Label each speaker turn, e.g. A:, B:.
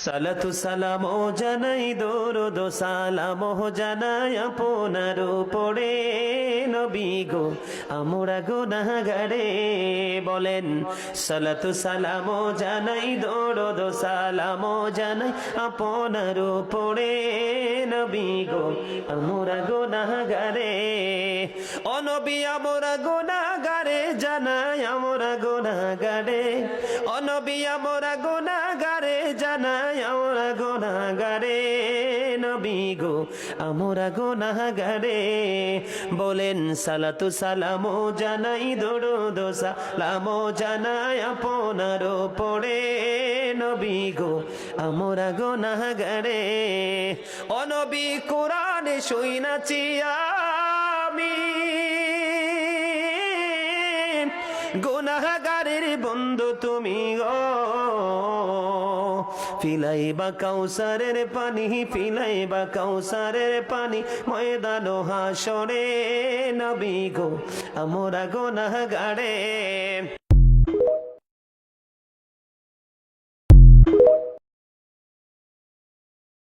A: সালাতু সালাম ও জানাই দরুদ ও সালাম ও জানাই আপনার উপরে নবী গো আমরা গুনাহগারে বলেন সালাতু সালাম ও জানাই দরুদ ও সালাম ও জানাই আপনার উপরে নবী গো আমরা গুনাহগারে ও নবী আমরা গুনাহগারে জানাই আমরা গুনাহগারে ও নবী আমরা গুনাহগারে জানাই আমরা গুনাহগারে নবী গো আমরা গুনাহগারে বলেন সালাতু সালাম ও জানাই দরুদ ও সালাম ও জানাই আপনার উপরে নবী গো আমরা গুনাহগারে ও নবী কোরআনে শুনাছি আমি গুনাহগারের বন্ধু তুমি গো ফিলাইবা কাউসারের পানি ফিলাইবা কাউসারের পানি ময়দান হাসরে নবী গো আমরা গুনাহগারে